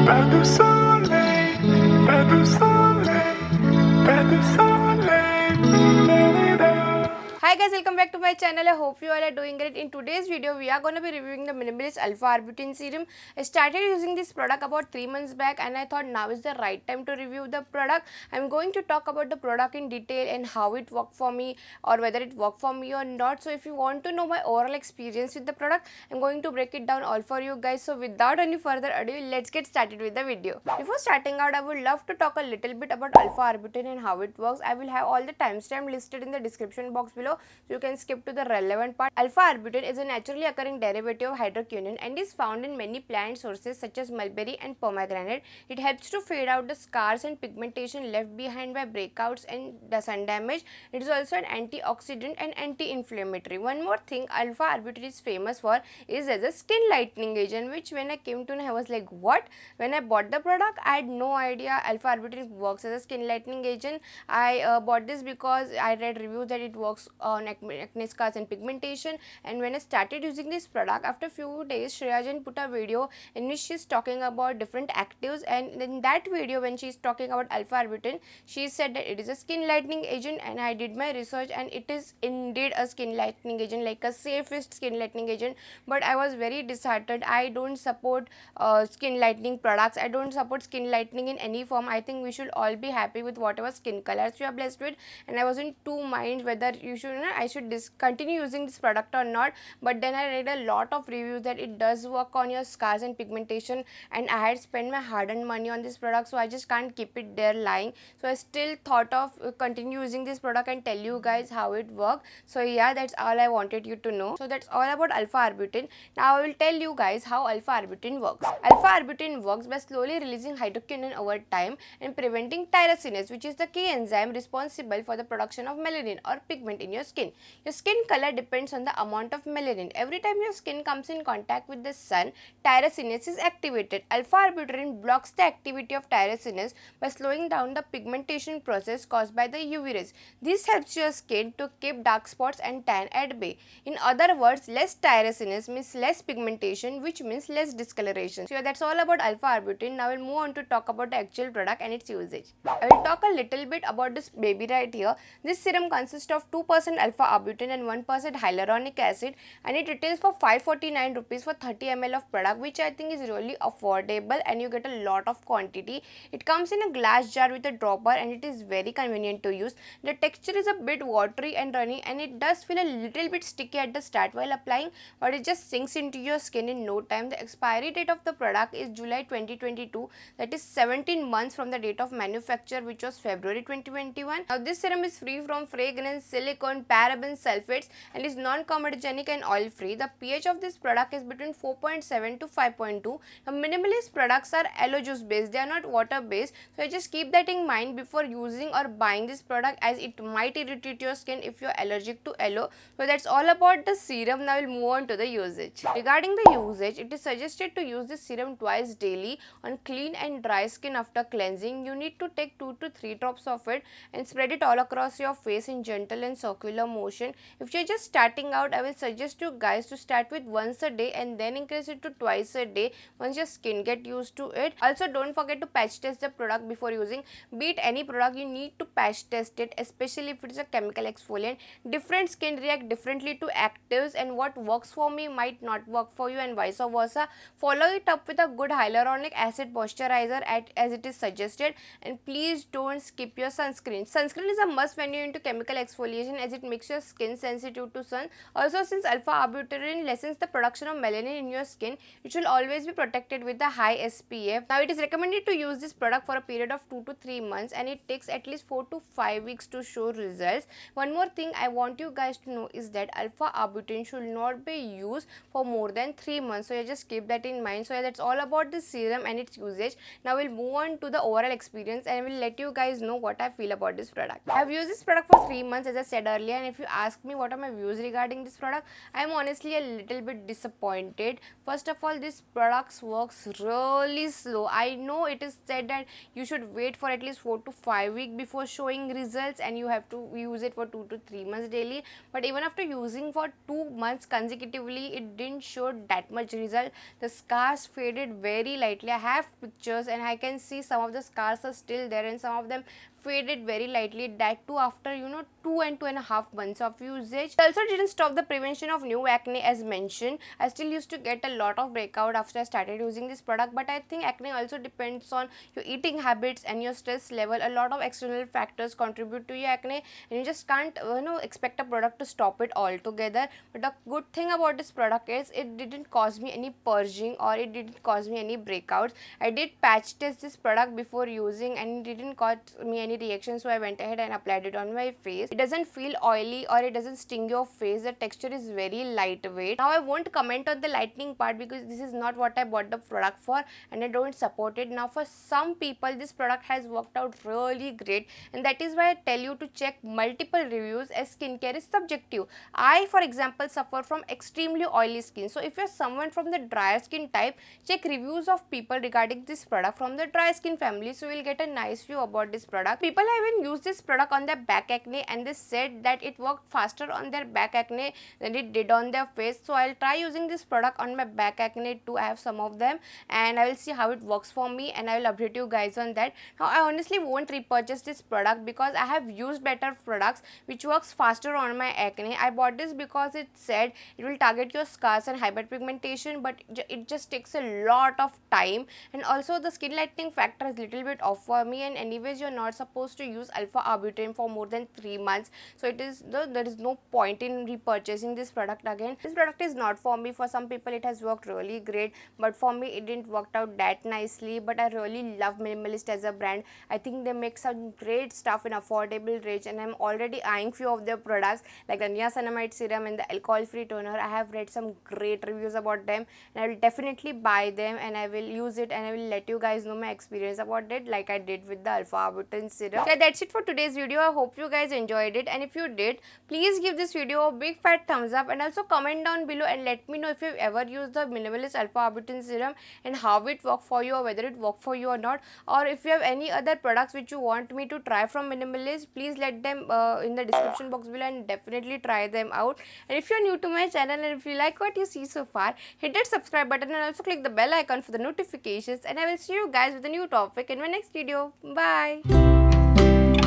Pas de soleil, pas de soleil, pas de soleil. Hi guys, welcome back to my channel. I hope you all are doing great. In today's video, we are going to be reviewing the Minimalist Alpha Arbutin Serum. I started using this product about 3 months back and I thought now is the right time to review the product. I'm going to talk about the product in detail and how it worked for me or whether it worked for me or not. So if you want to know my overall experience with the product, I'm going to break it down all for you guys. So without any further ado, let's get started with the video. Before starting out, I would love to talk a little bit about Alpha Arbutin and how it works. I will have all the timestamp listed in the description box below. So you can skip to the relevant part. Alpha arbutin is a naturally occurring derivative of hydroquinone and is found in many plant sources such as mulberry and pomegranate. It helps to fade out the scars and pigmentation left behind by breakouts and the sun damage. It is also an antioxidant and anti-inflammatory. One more thing alpha arbutin is famous for is as a skin lightening agent, which when I came to know I was like, what? When I bought the product I had no idea alpha arbutin works as a skin lightening agent. I bought this because I read reviews that it works on acne scars and pigmentation, and when I started using this product after few days, Shreyajan put a video in which she is talking about different actives, and in that video when she is talking about alpha arbutin, she said that it is a skin lightening agent, and I did my research and it is indeed a skin lightening agent, like a safest skin lightening agent. But I was very disheartened. I don't support skin lightening products. I don't support skin lightening in any form. I think we should all be happy with whatever skin colors we are blessed with, and I was in two minds whether you should I should continue using this product or not. But then I read a lot of reviews that it does work on your scars and pigmentation, and I had spent my hard-earned money on this product, so I just can't keep it there lying. So I still thought of continue using this product and tell you guys how it works. So yeah, that's all I wanted you to know. So that's all about alpha arbutin. Now I will tell you guys how alpha arbutin works. Alpha arbutin works by slowly releasing hydroquinone over time and preventing tyrosinase, which is the key enzyme responsible for the production of melanin or pigment in your skin. Your skin color depends on the amount of melanin. Every time your skin comes in contact with the sun, tyrosinase is activated. Alpha arbutin blocks the activity of tyrosinase by slowing down the pigmentation process caused by the UV rays. This helps your skin to keep dark spots and tan at bay. In other words, less tyrosinase means less pigmentation, which means less discoloration. So yeah, that's all about alpha arbutin. Now we'll move on to talk about the actual product and its usage. I will talk a little bit about this baby right here. This serum consists of 2% alpha arbutin and 1% hyaluronic acid, and it retails for 549 rupees for 30 ml of product, which I think is really affordable and you get a lot of quantity. It comes in a glass jar with a dropper and it is very convenient to use. The texture is a bit watery and runny, and it does feel a little bit sticky at the start while applying, but it just sinks into your skin in no time. The expiry date of the product is July 2022, that is 17 months from the date of manufacture, which was February 2021. Now this serum is free from fragrance, silicone, parabens, sulfates, and is non-comedogenic and oil free. The pH of this product is between 4.7 to 5.2. Now minimalist products are aloe juice based, they are not water based, so just keep that in mind before using or buying this product, as it might irritate your skin if you are allergic to aloe. So that's all about the serum. Now we'll move on to the usage. Regarding the usage, it is suggested to use this serum twice daily on clean and dry skin. After cleansing, you need to take 2 to 3 drops of it and spread it all across your face in gentle and circular motion. If you're just starting out, I will suggest you guys to start with once a day and then increase it to twice a day once your skin get used to it. Also, don't forget to patch test the product before using. Be it any product, you need to patch test it, especially if it is a chemical exfoliant. Different skin react differently to actives, and what works for me might not work for you and vice versa. Follow it up with a good hyaluronic acid moisturizer as it is suggested, and please don't skip your sunscreen. Sunscreen is a must when you're into chemical exfoliation, as it makes your skin sensitive to sun. Also, since alpha arbutin lessens the production of melanin in your skin, it should always be protected with a high SPF. Now it is recommended to use this product for a period of 2 to 3 months, and it takes at least 4 to 5 weeks to show results. One more thing I want you guys to know is that alpha arbutin should not be used for more than 3 months, so just keep that in mind. So that's all about the serum and its usage. Now we'll move on to the overall experience and we'll let you guys know what I feel about this product. I have used this product for 3 months, as I said earlier, earlier, and if you ask me what are my views regarding this product, I am honestly a little bit disappointed. First of all, this product works really slow. I know it is said that you should wait for at least 4 to 5 weeks before showing results, and you have to use it for 2 to 3 months daily. But even after using for 2 months consecutively, it didn't show that much result. The scars faded very lightly. I have pictures and I can see some of the scars are still there, and some of them faded very lightly, that too after 2 and 2.5 months of usage. It also didn't stop the prevention of new acne as mentioned. I still used to get a lot of breakout after I started using this product, but I think acne also depends on your eating habits and your stress level. A lot of external factors contribute to your acne, and you just can't expect a product to stop it altogether. But the good thing about this product is it didn't cause me any purging, or it didn't cause me any breakouts. I did patch test this product before using, and it didn't cause me any reaction, so I went ahead and applied it on my face. It doesn't feel oily or it doesn't sting your face. The texture is very lightweight. Now I won't comment on the lightening part because this is not what I bought the product for, and I don't support it. Now for some people this product has worked out really great, and that is why I tell you to check multiple reviews, as skincare is subjective. I, for example, suffer from extremely oily skin, so if you're someone from the drier skin type, check reviews of people regarding this product from the dry skin family, so you'll get a nice view about this product. People have even used this product on their back acne, and they said that it worked faster on their back acne than it did on their face. So I'll try using this product on my back acne too. I have some of them, and I will see how it works for me, and I will update you guys on that. Now I honestly won't repurchase this product because I have used better products which works faster on my acne. I bought this because it said it will target your scars and hyperpigmentation, but it just takes a lot of time, and also the skin lightening factor is little bit off for me, and anyways you're not supposed to use alpha arbutin for more than 3 months, so there is no point in repurchasing this product again. This product is not for me. For some people it has worked really great, but for me it didn't work out that nicely. But I really love Minimalist as a brand. I think they make some great stuff in affordable range, and I'm already eyeing few of their products like the niacinamide serum and the alcohol free toner. I have read some great reviews about them, and I will definitely buy them, and I will use it, and I will let you guys know my experience about it like I did with the alpha arbutin serum. Okay, that's it for today's video. I hope you guys enjoyed it, and if you did, please give this video a big fat thumbs up, and also comment down below and let me know if you've ever used the Minimalist alpha arbutin serum and how it worked for you, or whether it worked for you or not. Or if you have any other products which you want me to try from Minimalist, please let them in the description box below, and definitely try them out. And if you're new to my channel and if you like what you see so far, hit that subscribe button and also click the bell icon for the notifications, and I will see you guys with a new topic in my next video. Bye.